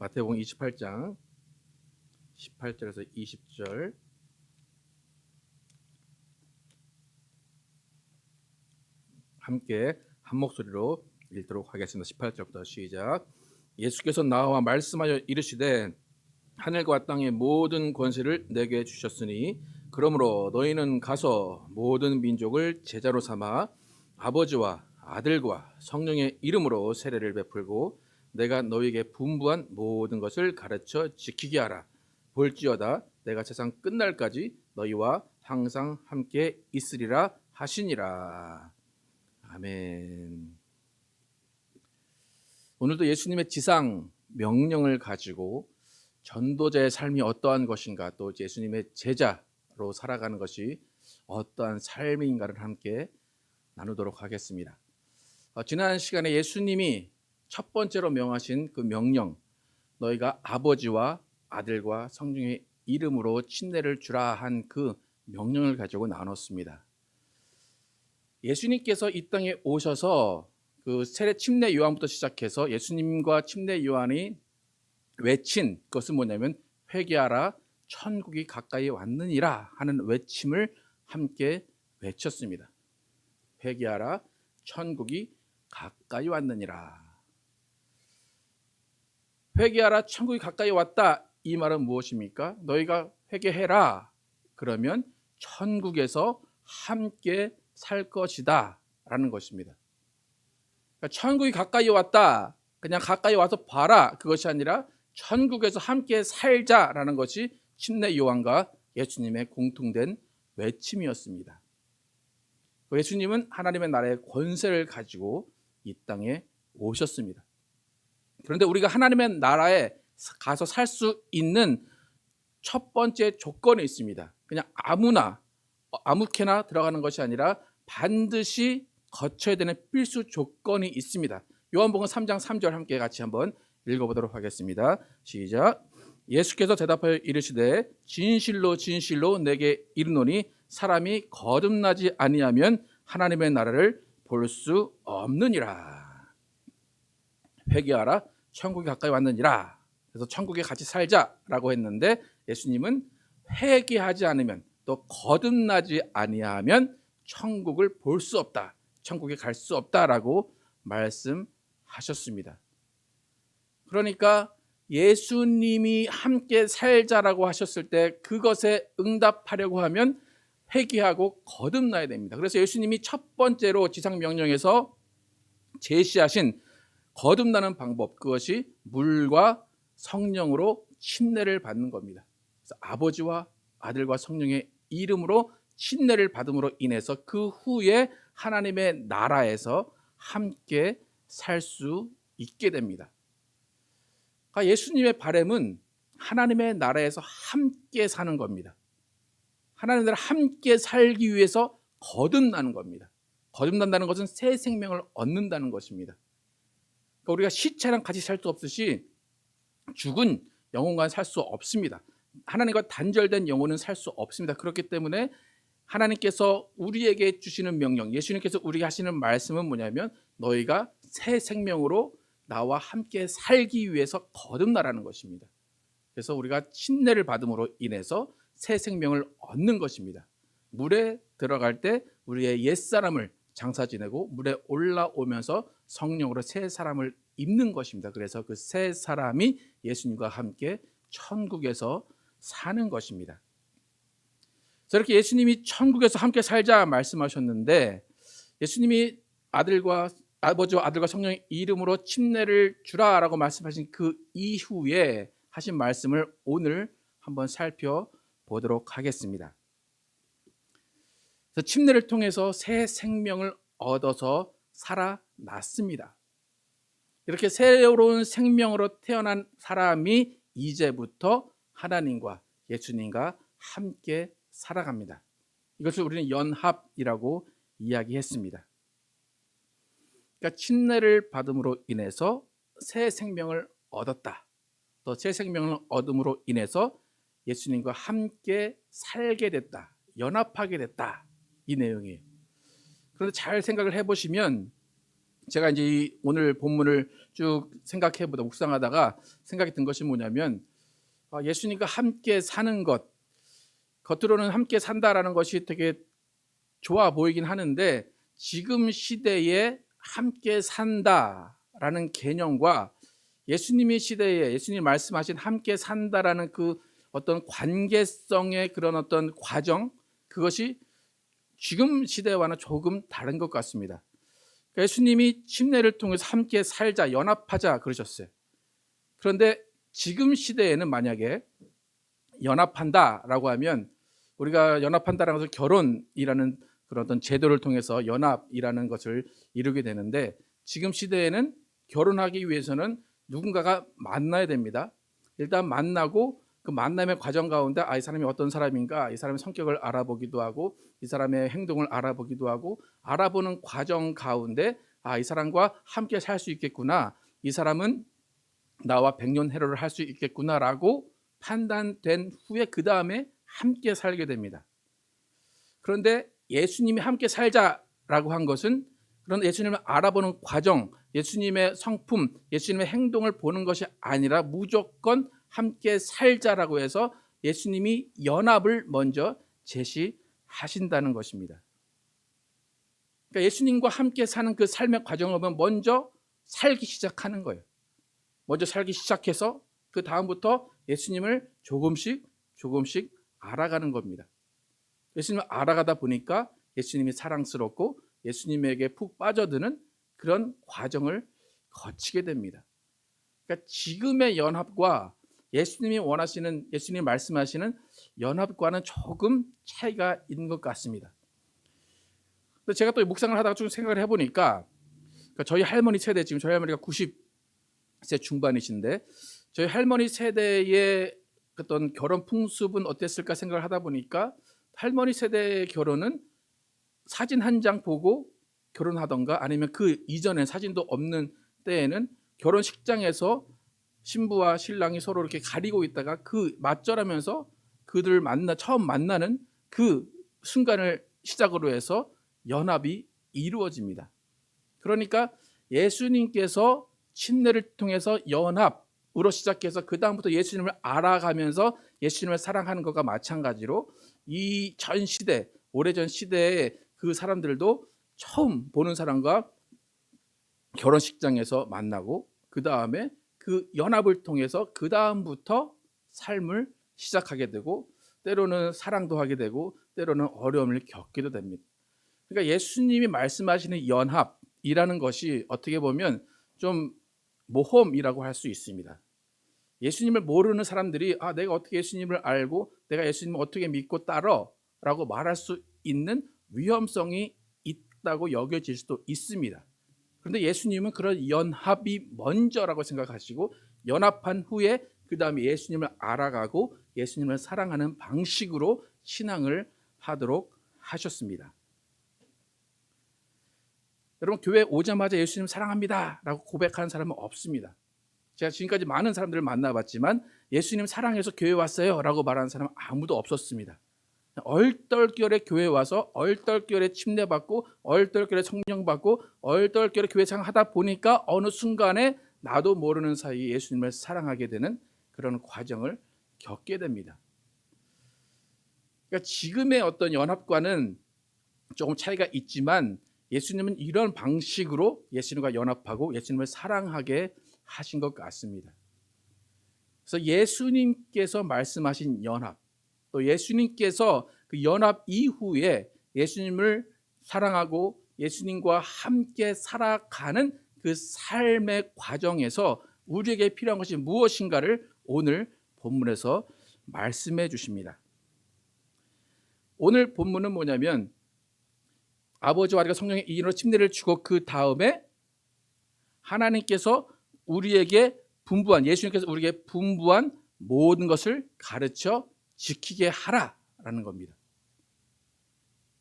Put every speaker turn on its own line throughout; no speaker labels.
마태복음 28장 18절에서 20절 함께 한 목소리로 읽도록 하겠습니다. 18절부터 시작. 예수께서 나와 말씀하여 이르시되 하늘과 땅의 모든 권세를 내게 주셨으니 그러므로 너희는 가서 모든 민족을 제자로 삼아 아버지와 아들과 성령의 이름으로 세례를 베풀고 내가 너희에게 분부한 모든 것을 가르쳐 지키게 하라. 볼지어다 내가 세상 끝날까지 너희와 항상 함께 있으리라 하시니라. 아멘. 오늘도 예수님의 지상 명령을 가지고 전도자의 삶이 어떠한 것인가, 또 예수님의 제자로 살아가는 것이 어떠한 삶인가를 함께 나누도록 하겠습니다. 지난 시간에 예수님이 첫 번째로 명하신 그 명령, 너희가 아버지와 아들과 성령의 이름으로 침례를 주라 한 그 명령을 가지고 나눴습니다. 예수님께서 이 땅에 오셔서 그 세례 침례 요한부터 시작해서 예수님과 침례 요한이 외친 것은 뭐냐면 회개하라 천국이 가까이 왔느니라 하는 외침을 함께 외쳤습니다. 회개하라 천국이 가까이 왔느니라. 회개하라 천국이 가까이 왔다, 이 말은 무엇입니까? 너희가 회개해라 그러면 천국에서 함께 살 것이다 라는 것입니다. 그러니까 천국이 가까이 왔다, 그냥 가까이 와서 봐라, 그것이 아니라 천국에서 함께 살자라는 것이 침례 요한과 예수님의 공통된 외침이었습니다. 예수님은 하나님의 나라의 권세를 가지고 이 땅에 오셨습니다. 그런데 우리가 하나님의 나라에 가서 살 수 있는 첫 번째 조건이 있습니다. 그냥 아무렇게나 들어가는 것이 아니라 반드시 거쳐야 되는 필수 조건이 있습니다. 요한복음 3장 3절 함께 같이 한번 읽어보도록 하겠습니다. 시작. 예수께서 대답하여 이르시되 진실로 진실로 내게 이르노니 사람이 거듭나지 아니하면 하나님의 나라를 볼 수 없느니라. 회개하라 천국이 가까이 왔느니라. 그래서 천국에 같이 살자라고 했는데 예수님은 회개하지 않으면, 또 거듭나지 아니하면 천국을 볼 수 없다, 천국에 갈 수 없다라고 말씀하셨습니다. 그러니까 예수님이 함께 살자라고 하셨을 때 그것에 응답하려고 하면 회개하고 거듭나야 됩니다. 그래서 예수님이 첫 번째로 지상명령에서 제시하신 거듭나는 방법, 그것이 물과 성령으로 침례를 받는 겁니다. 그래서 아버지와 아들과 성령의 이름으로 침례를 받음으로 인해서 그 후에 하나님의 나라에서 함께 살 수 있게 됩니다. 그러니까 예수님의 바람은 하나님의 나라에서 함께 사는 겁니다. 하나님의 나라 함께 살기 위해서 거듭나는 겁니다. 거듭난다는 것은 새 생명을 얻는다는 것입니다. 그러니까 우리가 시체랑 같이 살 수 없듯이 죽은 영혼과 살 수 없습니다. 하나님과 단절된 영혼은 살 수 없습니다. 그렇기 때문에 하나님께서 우리에게 주시는 명령, 예수님께서 우리에게 하시는 말씀은 뭐냐면 너희가 새 생명으로 나와 함께 살기 위해서 거듭나라는 것입니다. 그래서 우리가 침례를 받음으로 인해서 새 생명을 얻는 것입니다. 물에 들어갈 때 우리의 옛사람을 장사 지내고 물에 올라오면서 성령으로 새 사람을 입는 것입니다. 그래서 그 새 사람이 예수님과 함께 천국에서 사는 것입니다. 저렇게 예수님이 천국에서 함께 살자 말씀하셨는데 예수님이 아버지와 아들과 성령의 이름으로 침례를 주라라고 말씀하신 그 이후에 하신 말씀을 오늘 한번 살펴보도록 하겠습니다. 그래서 침례를 통해서 새 생명을 얻어서 살아났습니다. 이렇게 새로운 생명으로 태어난 사람이 이제부터 하나님과 예수님과 함께 살아갑니다. 이것을 우리는 연합이라고 이야기했습니다. 그러니까 침례를 받음으로 인해서 새 생명을 얻었다. 또 새 생명을 얻음으로 인해서 예수님과 함께 살게 됐다. 연합하게 됐다. 이 내용이에요. 그런데 잘 생각을 해보시면 제가 이제 오늘 본문을 쭉 생각해보다 묵상하다가 생각이 든 것이 뭐냐면, 예수님과 함께 사는 것, 겉으로는 함께 산다라는 것이 되게 좋아 보이긴 하는데, 지금 시대에 함께 산다라는 개념과 예수님의 시대에 예수님 말씀하신 함께 산다라는 그 어떤 관계성의 그런 어떤 과정, 그것이 지금 시대와는 조금 다른 것 같습니다. 예수님이 침례를 통해서 함께 살자, 연합하자 그러셨어요. 그런데 지금 시대에는 만약에 연합한다라고 하면, 우리가 연합한다라는 것은 결혼이라는 그런 어떤 제도를 통해서 연합이라는 것을 이루게 되는데, 지금 시대에는 결혼하기 위해서는 누군가가 만나야 됩니다. 일단 만나고 그 만남의 과정 가운데 이 사람이 어떤 사람인가, 이 사람의 성격을 알아보기도 하고 이 사람의 행동을 알아보기도 하고, 알아보는 과정 가운데 이 사람과 함께 살 수 있겠구나, 이 사람은 나와 백년해로를 할 수 있겠구나라고 판단된 후에 그 다음에 함께 살게 됩니다. 그런데 예수님이 함께 살자라고 한 것은 그런 예수님을 알아보는 과정, 예수님의 성품, 예수님의 행동을 보는 것이 아니라 무조건 함께 살자라고 해서 예수님이 연합을 먼저 제시하신다는 것입니다. 그러니까 예수님과 함께 사는 그 삶의 과정을 보면 먼저 살기 시작하는 거예요. 먼저 살기 시작해서 그 다음부터 예수님을 조금씩 알아가는 겁니다. 예수님을 알아가다 보니까 예수님이 사랑스럽고 예수님에게 푹 빠져드는 그런 과정을 거치게 됩니다. 그러니까 지금의 연합과 예수님이 원하시는, 예수님이 말씀하시는 연합과는 조금 차이가 있는 것 같습니다. 근데 제가 또 묵상을 하다가 좀 생각을 해보니까, 그러니까 저희 할머니 세대, 지금 저희 할머니가 90세 중반이신데 저희 할머니 세대의 어떤 결혼 풍습은 어땠을까 생각을 하다 보니까, 할머니 세대의 결혼은 사진 한 장 보고 결혼하던가, 아니면 그 이전에 사진도 없는 때에는 결혼식장에서 신부와 신랑이 서로 이렇게 가리고 있다가 그 맞절하면서 그들 처음 만나는 그 순간을 시작으로 해서 연합이 이루어집니다. 그러니까 예수님께서 침례를 통해서 연합으로 시작해서 그 다음부터 예수님을 알아가면서 예수님을 사랑하는 것과 마찬가지로 이 전 시대, 오래전 시대에 그 사람들도 처음 보는 사람과 결혼식장에서 만나고, 그 다음에 그 연합을 통해서 그 다음부터 삶을 시작하게 되고, 때로는 사랑도 하게 되고 때로는 어려움을 겪기도 됩니다. 그러니까 예수님이 말씀하시는 연합이라는 것이 어떻게 보면 좀 모험이라고 할 수 있습니다. 예수님을 모르는 사람들이 내가 어떻게 예수님을 알고 내가 예수님을 어떻게 믿고 따라라고 말할 수 있는 위험성이 있다고 여겨질 수도 있습니다. 그런데 예수님은 그런 연합이 먼저라고 생각하시고, 연합한 후에 그 다음에 예수님을 알아가고 예수님을 사랑하는 방식으로 신앙을 하도록 하셨습니다. 여러분, 교회 오자마자 예수님 사랑합니다 라고 고백하는 사람은 없습니다. 제가 지금까지 많은 사람들을 만나봤지만 예수님 사랑해서 교회 왔어요 라고 말하는 사람은 아무도 없었습니다. 얼떨결에 교회 와서 얼떨결에 침례받고 얼떨결에 성령 받고 얼떨결에 교회 생활하다 보니까 어느 순간에 나도 모르는 사이에 예수님을 사랑하게 되는 그런 과정을 겪게 됩니다. 그러니까 지금의 어떤 연합과는 조금 차이가 있지만, 예수님은 이런 방식으로 예수님과 연합하고 예수님을 사랑하게 하신 것 같습니다. 그래서 예수님께서 말씀하신 연합, 또 예수님께서 그 연합 이후에 예수님을 사랑하고 예수님과 함께 살아가는 그 삶의 과정에서 우리에게 필요한 것이 무엇인가를 오늘 본문에서 말씀해 주십니다. 오늘 본문은 뭐냐면, 아버지와 아들과 성령의 이름으로 침례를 주고 그 다음에 하나님께서 우리에게 분부한, 예수님께서 우리에게 분부한 모든 것을 가르쳐 지키게 하라라는 겁니다.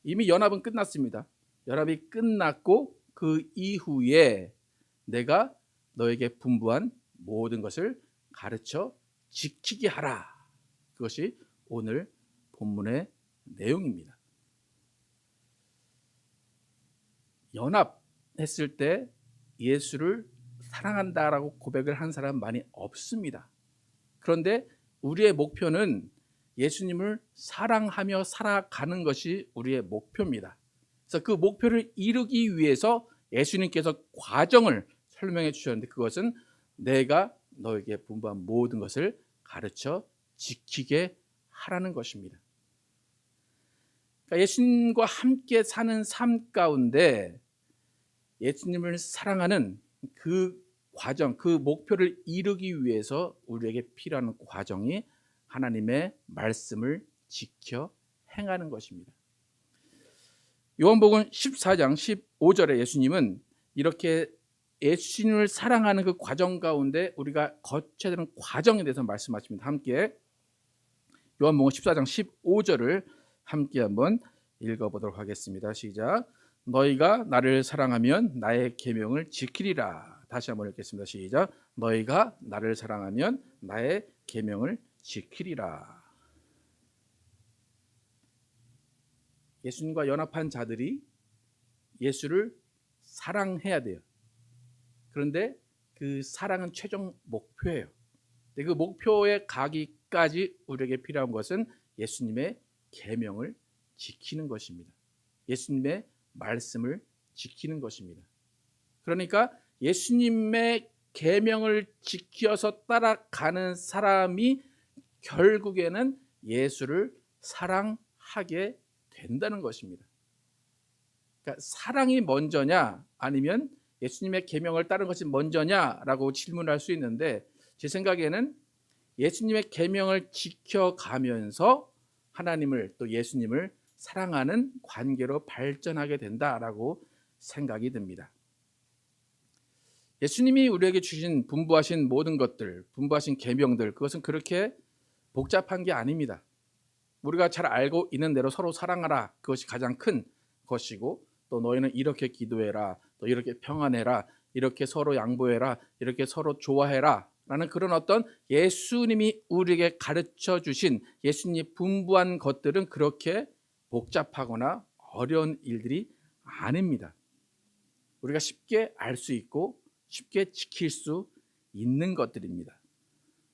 이미 연합은 끝났습니다. 연합이 끝났고 그 이후에 내가 너에게 분부한 모든 것을 가르쳐 지키게 하라. 그것이 오늘 본문의 내용입니다. 연합했을 때 예수를 사랑한다라고 고백을 한 사람 많이 없습니다. 그런데 우리의 목표는 예수님을 사랑하며 살아가는 것이 우리의 목표입니다. 그래서 그 목표를 이루기 위해서 예수님께서 과정을 설명해 주셨는데, 그것은 내가 너에게 분부한 모든 것을 가르쳐 지키게 하라는 것입니다. 그러니까 예수님과 함께 사는 삶 가운데 예수님을 사랑하는 그 과정, 그 목표를 이루기 위해서 우리에게 필요한 과정이 하나님의 말씀을 지켜 행하는 것입니다. 요한복음 14장 15절에 예수님은 이렇게 예수님을 사랑하는 그 과정 가운데 우리가 거쳐야 되는 과정에 대해서 말씀하십니다. 함께 요한복음 14장 15절을 함께 한번 읽어보도록 하겠습니다. 시작. 너희가 나를 사랑하면 나의 계명을 지키리라. 다시 한번 읽겠습니다. 시작. 너희가 나를 사랑하면 나의 계명을 지키리라. 예수님과 연합한 자들이 예수를 사랑해야 돼요. 그런데 그 사랑은 최종 목표예요. 그 목표에 가기까지 우리에게 필요한 것은 예수님의 계명을 지키는 것입니다. 예수님의 말씀을 지키는 것입니다. 그러니까 예수님의 계명을 지켜서 따라가는 사람이 결국에는 예수를 사랑하게 된다는 것입니다. 그러니까 사랑이 먼저냐 아니면 예수님의 계명을 따르는 것이 먼저냐라고 질문할 수 있는데, 제 생각에는 예수님의 계명을 지켜가면서 하나님을 또 예수님을 사랑하는 관계로 발전하게 된다라고 생각이 듭니다. 예수님이 우리에게 주신 분부하신 모든 것들, 분부하신 계명들, 그것은 그렇게 복잡한 게 아닙니다. 우리가 잘 알고 있는 대로 서로 사랑하라, 그것이 가장 큰 것이고, 또 너희는 이렇게 기도해라, 또 이렇게 평안해라, 이렇게 서로 양보해라, 이렇게 서로 좋아해라 라는 그런 어떤 예수님이 우리에게 가르쳐 주신, 예수님이 분부한 것들은 그렇게 복잡하거나 어려운 일들이 아닙니다. 우리가 쉽게 알 수 있고 쉽게 지킬 수 있는 것들입니다.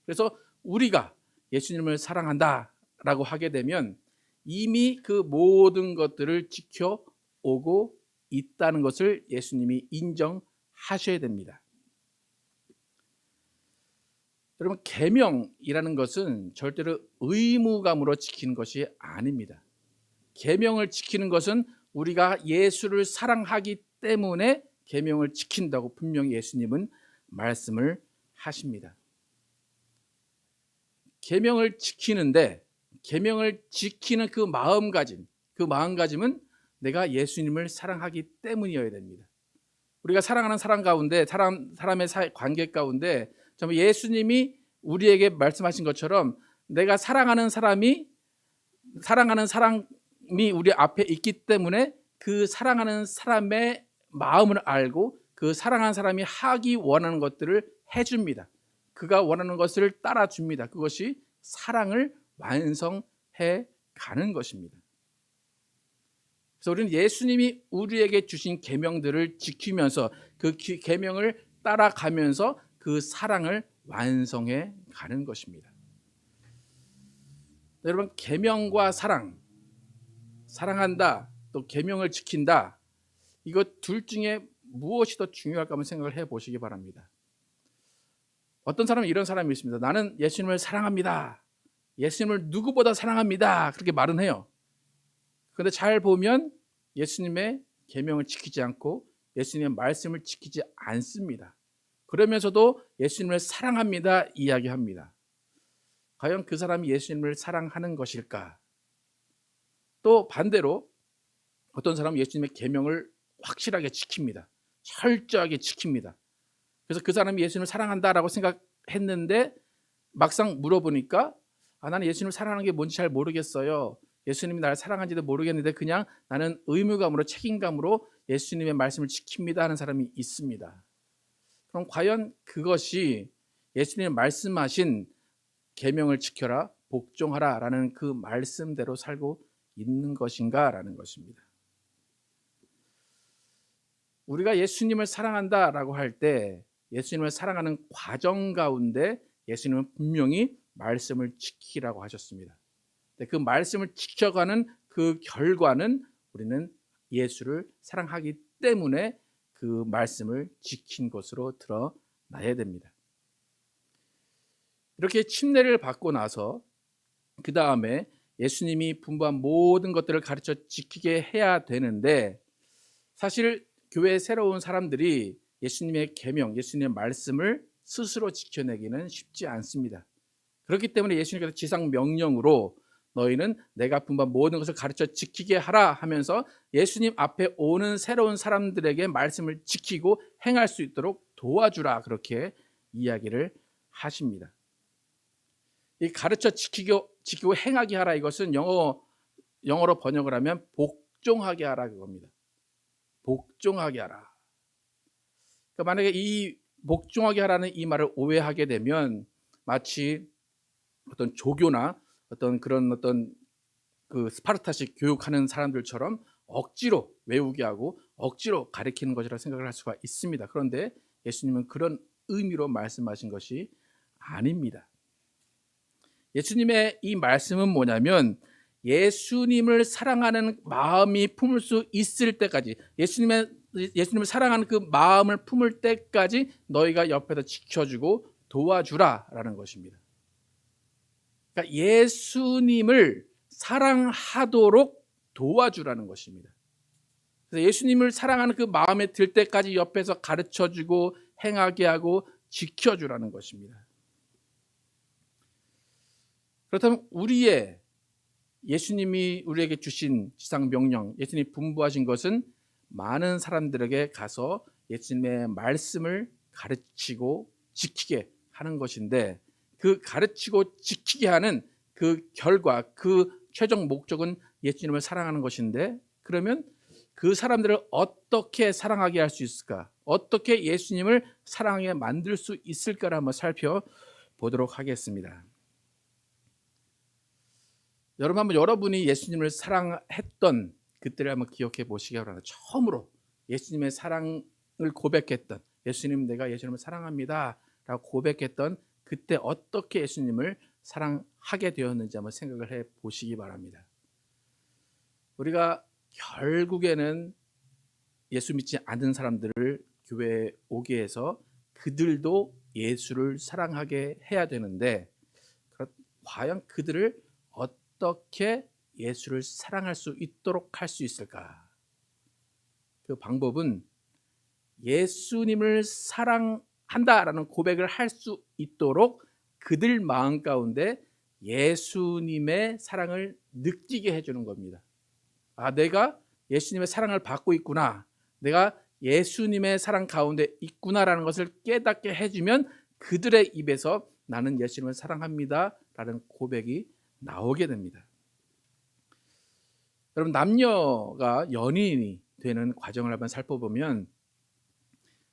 그래서 우리가 예수님을 사랑한다라고 하게 되면 이미 그 모든 것들을 지켜오고 있다는 것을 예수님이 인정하셔야 됩니다. 여러분, 계명이라는 것은 절대로 의무감으로 지키는 것이 아닙니다. 계명을 지키는 것은 우리가 예수를 사랑하기 때문에 계명을 지킨다고 분명히 예수님은 말씀을 하십니다. 계명을 지키는데, 계명을 지키는 그 마음가짐은 내가 예수님을 사랑하기 때문이어야 됩니다. 우리가 사랑하는 사람 가운데, 사람의 관계 가운데 정말 예수님이 우리에게 말씀하신 것처럼 내가 사랑하는 사람이 우리 앞에 있기 때문에 그 사랑하는 사람의 마음을 알고 그 사랑하는 사람이 하기 원하는 것들을 해줍니다. 그가 원하는 것을 따라줍니다. 그것이 사랑을 완성해 가는 것입니다. 그래서 우리는 예수님이 우리에게 주신 계명들을 지키면서 그 계명을 따라가면서 그 사랑을 완성해 가는 것입니다. 여러분, 계명과 사랑한다, 또 계명을 지킨다, 이거 둘 중에 무엇이 더 중요할까 한번 생각을 해보시기 바랍니다. 어떤 사람은 이런 사람이 있습니다. 나는 예수님을 사랑합니다. 예수님을 누구보다 사랑합니다. 그렇게 말은 해요. 그런데 잘 보면 예수님의 계명을 지키지 않고 예수님의 말씀을 지키지 않습니다. 그러면서도 예수님을 사랑합니다 이야기합니다. 과연 그 사람이 예수님을 사랑하는 것일까? 또 반대로 어떤 사람은 예수님의 계명을 확실하게 지킵니다. 철저하게 지킵니다. 그래서 그 사람이 예수님을 사랑한다라고 생각했는데 막상 물어보니까 나는 예수님을 사랑하는 게 뭔지 잘 모르겠어요. 예수님이 나를 사랑하는지도 모르겠는데 그냥 나는 의무감으로, 책임감으로 예수님의 말씀을 지킵니다 하는 사람이 있습니다. 그럼 과연 그것이 예수님이 말씀하신 계명을 지켜라, 복종하라 라는 그 말씀대로 살고 있는 것인가 라는 것입니다. 우리가 예수님을 사랑한다라고 할 때 예수님을 사랑하는 과정 가운데 예수님은 분명히 말씀을 지키라고 하셨습니다. 그 말씀을 지켜가는 그 결과는 우리는 예수를 사랑하기 때문에 그 말씀을 지킨 것으로 드러나야 됩니다. 이렇게 침례를 받고 나서 그 다음에 예수님이 분부한 모든 것들을 가르쳐 지키게 해야 되는데, 사실 교회에 새로운 사람들이 예수님의 계명, 예수님의 말씀을 스스로 지켜내기는 쉽지 않습니다. 그렇기 때문에 예수님께서 지상 명령으로 너희는 내가 분부한 모든 것을 가르쳐 지키게 하라 하면서 예수님 앞에 오는 새로운 사람들에게 말씀을 지키고 행할 수 있도록 도와주라, 그렇게 이야기를 하십니다. 이 가르쳐 지키고 행하게 하라, 이것은 영어로 번역을 하면 복종하게 하라, 그겁니다. 복종하게 하라. 그러니까 만약에 이 복종하게 하라는 이 말을 오해하게 되면 마치 어떤 조교나 어떤 그 스파르타식 교육하는 사람들처럼 억지로 외우게 하고 억지로 가르치는 것이라 생각을 할 수가 있습니다. 그런데 예수님은 그런 의미로 말씀하신 것이 아닙니다. 예수님의 이 말씀은 뭐냐면, 예수님을 사랑하는 마음이 품을 수 있을 때까지, 예수님을 사랑하는 그 마음을 품을 때까지 너희가 옆에서 지켜주고 도와주라라는 것입니다. 그러니까 예수님을 사랑하도록 도와주라는 것입니다. 그래서 예수님을 사랑하는 그 마음에 들 때까지 옆에서 가르쳐주고 행하게 하고 지켜주라는 것입니다. 그렇다면 예수님이 우리에게 주신 지상 명령, 예수님이 분부하신 것은 많은 사람들에게 가서 예수님의 말씀을 가르치고 지키게 하는 것인데, 그 가르치고 지키게 하는 그 결과, 그 최종 목적은 예수님을 사랑하는 것인데, 그러면 그 사람들을 어떻게 사랑하게 할 수 있을까? 어떻게 예수님을 사랑하게 만들 수 있을까를 한번 살펴보도록 하겠습니다. 여러분, 한번 여러분이 예수님을 사랑했던 그때를 한번 기억해 보시기 바랍니다. 처음으로 예수님의 사랑을 고백했던, 예수님, 내가 예수님을 사랑합니다 라고 고백했던 그때 어떻게 예수님을 사랑하게 되었는지 한번 생각을 해 보시기 바랍니다. 우리가 결국에는 예수 믿지 않는 사람들을 교회에 오게 해서 그들도 예수를 사랑하게 해야 되는데, 과연 그들을 어떻게 예수를 사랑할 수 있도록 할 수 있을까? 그 방법은 예수님을 사랑한다라는 고백을 할 수 있도록 그들 마음 가운데 예수님의 사랑을 느끼게 해주는 겁니다. 아, 내가 예수님의 사랑을 받고 있구나, 내가 예수님의 사랑 가운데 있구나라는 것을 깨닫게 해주면 그들의 입에서 나는 예수님을 사랑합니다 라는 고백이 나오게 됩니다. 여러분, 남녀가 연인이 되는 과정을 한번 살펴보면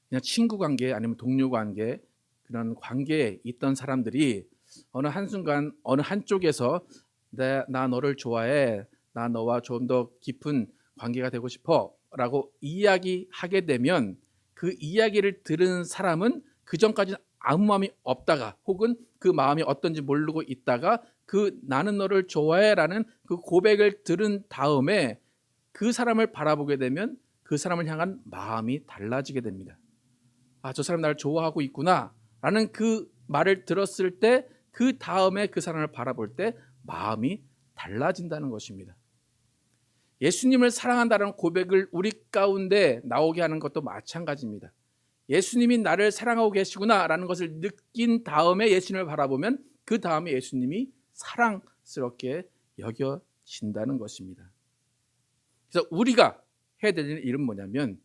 그냥 친구 관계 아니면 동료 관계, 그런 관계에 있던 사람들이 어느 한순간 어느 한쪽에서 나 너를 좋아해, 나 너와 좀 더 깊은 관계가 되고 싶어 라고 이야기하게 되면, 그 이야기를 들은 사람은 그 전까지는 아무 마음이 없다가, 혹은 그 마음이 어떤지 모르고 있다가 그 나는 너를 좋아해 라는 그 고백을 들은 다음에 그 사람을 바라보게 되면 그 사람을 향한 마음이 달라지게 됩니다. 아, 저 사람 나를 좋아하고 있구나 라는 그 말을 들었을 때 그 다음에 그 사람을 바라볼 때 마음이 달라진다는 것입니다. 예수님을 사랑한다는 고백을 우리 가운데 나오게 하는 것도 마찬가지입니다. 예수님이 나를 사랑하고 계시구나 라는 것을 느낀 다음에 예수님을 바라보면 그 다음에 예수님이 사랑스럽게 여겨진다는 것입니다. 그래서 우리가 해야 되는 일은 뭐냐면,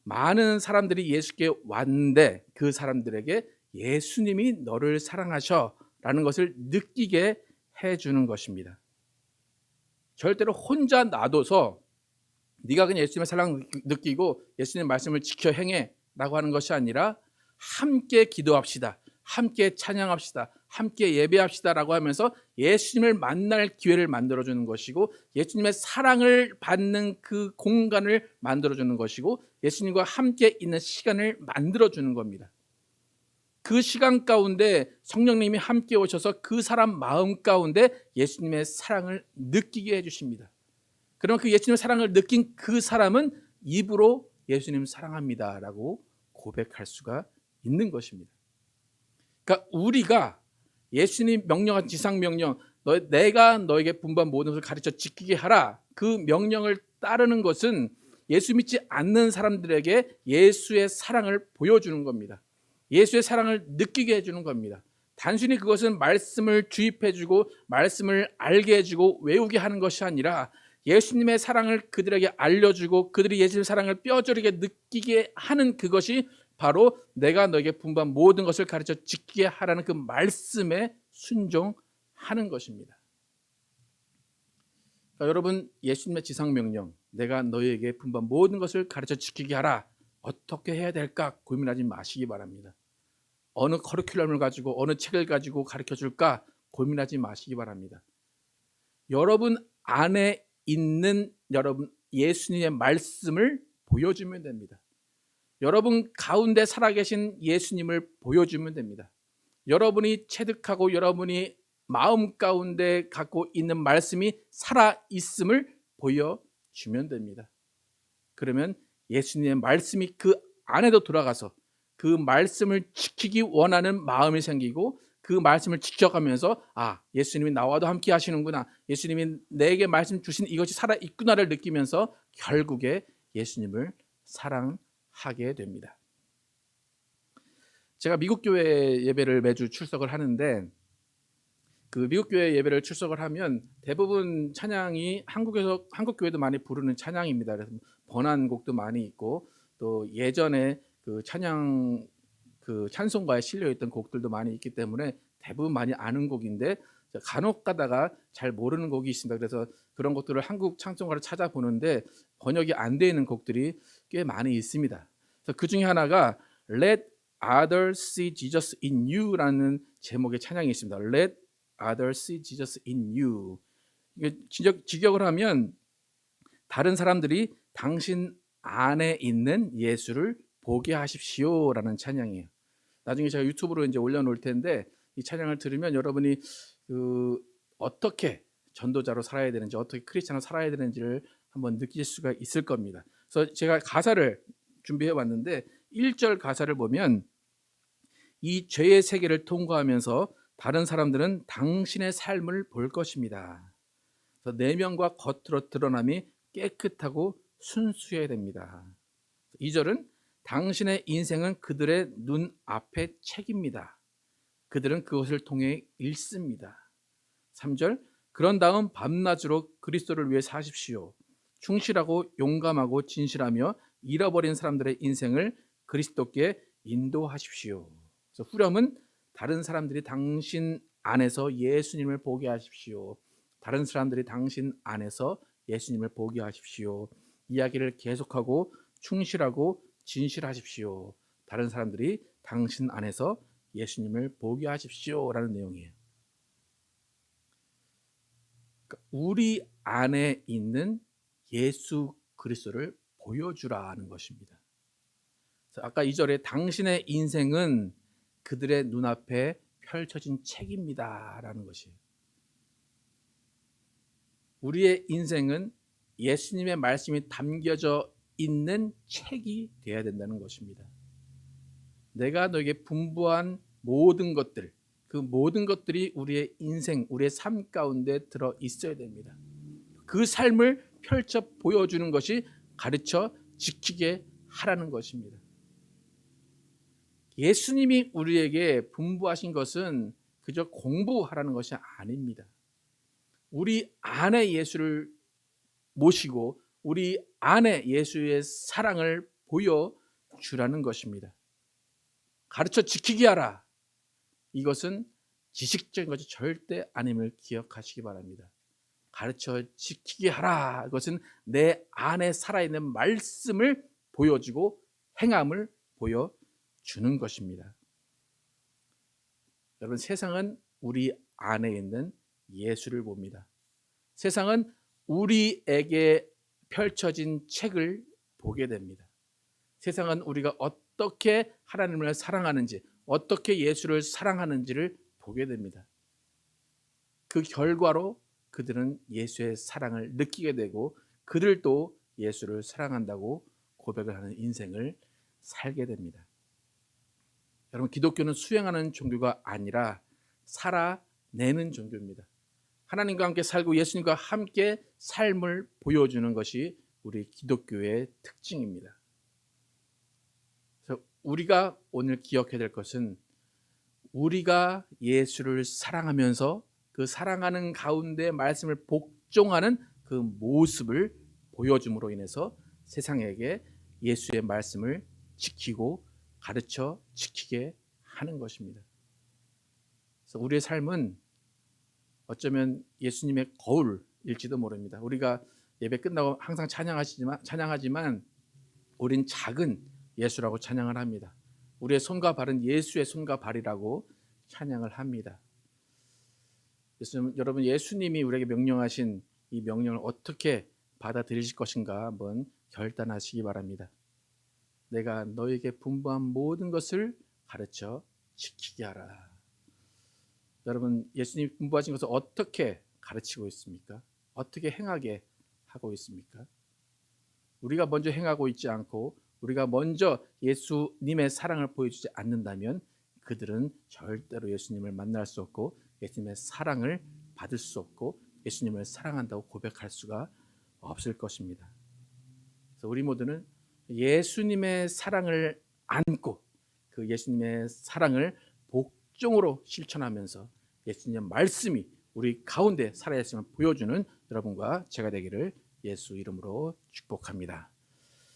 많은 사람들이 예수께 왔는데 그 사람들에게 예수님이 너를 사랑하셔 라는 것을 느끼게 해주는 것입니다. 절대로 혼자 놔둬서 네가 그냥 예수님의 사랑 느끼고 예수님의 말씀을 지켜 행해 라고 하는 것이 아니라, 함께 기도합시다, 함께 찬양합시다, 함께 예배합시다라고 하면서 예수님을 만날 기회를 만들어주는 것이고, 예수님의 사랑을 받는 그 공간을 만들어주는 것이고, 예수님과 함께 있는 시간을 만들어주는 겁니다. 그 시간 가운데 성령님이 함께 오셔서 그 사람 마음 가운데 예수님의 사랑을 느끼게 해주십니다. 그러면 그 예수님의 사랑을 느낀 그 사람은 입으로 예수님 사랑합니다 라고 고백할 수가 있는 것입니다. 그러니까 우리가 예수님 명령한 지상명령, 내가 너에게 분부한 모든 것을 가르쳐 지키게 하라, 그 명령을 따르는 것은 예수 믿지 않는 사람들에게 예수의 사랑을 보여주는 겁니다. 예수의 사랑을 느끼게 해주는 겁니다. 단순히 그것은 말씀을 주입해주고 말씀을 알게 해주고 외우게 하는 것이 아니라 예수님의 사랑을 그들에게 알려주고 그들이 예수님의 사랑을 뼈저리게 느끼게 하는 그것이 바로 내가 너에게 분부한 모든 것을 가르쳐 지키게 하라는 그 말씀에 순종하는 것입니다. 그러니까 여러분, 예수님의 지상명령, 내가 너에게 분부한 모든 것을 가르쳐 지키게 하라, 어떻게 해야 될까 고민하지 마시기 바랍니다. 어느 커리큘럼을 가지고 어느 책을 가지고 가르쳐 줄까 고민하지 마시기 바랍니다. 여러분 안에 있는 여러분 예수님의 말씀을 보여주면 됩니다. 여러분 가운데 살아계신 예수님을 보여주면 됩니다. 여러분이 체득하고 여러분이 마음 가운데 갖고 있는 말씀이 살아있음을 보여주면 됩니다. 그러면 예수님의 말씀이 그 안에도 들어가서 그 말씀을 지키기 원하는 마음이 생기고, 그 말씀을 지켜가면서 예수님이 나와도 함께 하시는구나, 예수님이 내게 말씀 주신 이것이 살아있구나를 느끼면서 결국에 예수님을 사랑하게 됩니다. 제가 미국 교회 예배를 매주 출석을 하는데, 그 미국 교회 예배를 출석을 하면 대부분 찬양이 한국 교회도 많이 부르는 찬양입니다. 그래서 번안곡도 많이 있고, 또 예전에 그 찬송가에 실려 있던 곡들도 많이 있기 때문에 대부분 많이 아는 곡인데, 간혹 가다가 잘 모르는 곡이 있습니다. 그래서 그런 곡들을 한국 찬송가를 찾아보는데 번역이 안 되어 있는 곡들이 꽤 많이 있습니다. 그래서 그 중에 하나가 Let Others See Jesus in You라는 제목의 찬양이 있습니다. Let Others See Jesus in You. 이게 직역을 하면 다른 사람들이 당신 안에 있는 예수를 보게 하십시오라는 찬양이에요. 나중에 제가 유튜브로 이제 올려놓을 텐데, 이 찬양을 들으면 여러분이 어떻게 전도자로 살아야 되는지, 어떻게 크리스찬으로 살아야 되는지를 한번 느낄 수가 있을 겁니다. 그래서 제가 가사를 준비해 왔는데 1절 가사를 보면, 이 죄의 세계를 통과하면서 다른 사람들은 당신의 삶을 볼 것입니다. 그래서 내면과 겉으로 드러남이 깨끗하고 순수해야 됩니다. 2절은 당신의 인생은 그들의 눈앞의 책입니다. 그들은 그것을 통해 읽습니다. 3절, 그런 다음 밤낮으로 그리스도를 위해 사십시오. 충실하고 용감하고 진실하며 잃어버린 사람들의 인생을 그리스도께 인도하십시오. 그래서 후렴은 다른 사람들이 당신 안에서 예수님을 보게 하십시오. 다른 사람들이 당신 안에서 예수님을 보게 하십시오. 이야기를 계속하고 충실하고 진실하십시오. 다른 사람들이 당신 안에서 예수님을 보게 하십시오라는 내용이에요. 그러니까 우리 안에 있는 예수 그리스도를 보여주라는 것입니다. 아까 2절에 당신의 인생은 그들의 눈앞에 펼쳐진 책입니다 라는 것이에요. 우리의 인생은 예수님의 말씀이 담겨져 있는 책이 되어야 된다는 것입니다. 내가 너에게 분부한 모든 것들, 그 모든 것들이 우리의 인생, 우리의 삶 가운데 들어 있어야 됩니다. 그 삶을 펼쳐 보여주는 것이 가르쳐 지키게 하라는 것입니다. 예수님이 우리에게 분부하신 것은 그저 공부하라는 것이 아닙니다. 우리 안에 예수를 모시고 우리 안에 예수의 사랑을 보여주라는 것입니다. 가르쳐 지키게 하라. 이것은 지식적인 것이 절대 아님을 기억하시기 바랍니다. 가르쳐 지키게 하라. 이것은 내 안에 살아있는 말씀을 보여주고 행함을 보여주는 것입니다. 여러분, 세상은 우리 안에 있는 예수를 봅니다. 세상은 우리에게 펼쳐진 책을 보게 됩니다. 세상은 우리가 어떻게 하나님을 사랑하는지, 어떻게 예수를 사랑하는지를 보게 됩니다. 그 결과로 그들은 예수의 사랑을 느끼게 되고 그들도 예수를 사랑한다고 고백을 하는 인생을 살게 됩니다. 여러분, 기독교는 수행하는 종교가 아니라 살아내는 종교입니다. 하나님과 함께 살고 예수님과 함께 삶을 보여주는 것이 우리 기독교의 특징입니다. 그래서 우리가 오늘 기억해야 될 것은 우리가 예수를 사랑하면서 그 사랑하는 가운데 말씀을 복종하는 그 모습을 보여줌으로 인해서 세상에게 예수의 말씀을 지키고 가르쳐 지키게 하는 것입니다. 그래서 우리의 삶은 어쩌면 예수님의 거울일지도 모릅니다. 우리가 예배 끝나고 항상 찬양하지만 우린 작은 예수라고 찬양을 합니다. 우리의 손과 발은 예수의 손과 발이라고 찬양을 합니다. 여러분, 예수님이 우리에게 명령하신 이 명령을 어떻게 받아들이실 것인가 한번 결단하시기 바랍니다. 내가 너에게 분부한 모든 것을 가르쳐 지키게 하라. 여러분, 예수님 분부하신 것을 어떻게 가르치고 있습니까? 어떻게 행하게 하고 있습니까? 우리가 먼저 행하고 있지 않고 우리가 먼저 예수님의 사랑을 보여주지 않는다면 그들은 절대로 예수님을 만날 수 없고 예수님의 사랑을 받을 수 없고 예수님을 사랑한다고 고백할 수가 없을 것입니다. 그래서 우리 모두는 예수님의 사랑을 안고 그 예수님의 사랑을 복종으로 실천하면서 예수님의 말씀이 우리 가운데 살아있음을 보여주는 여러분과 제가 되기를 예수 이름으로 축복합니다.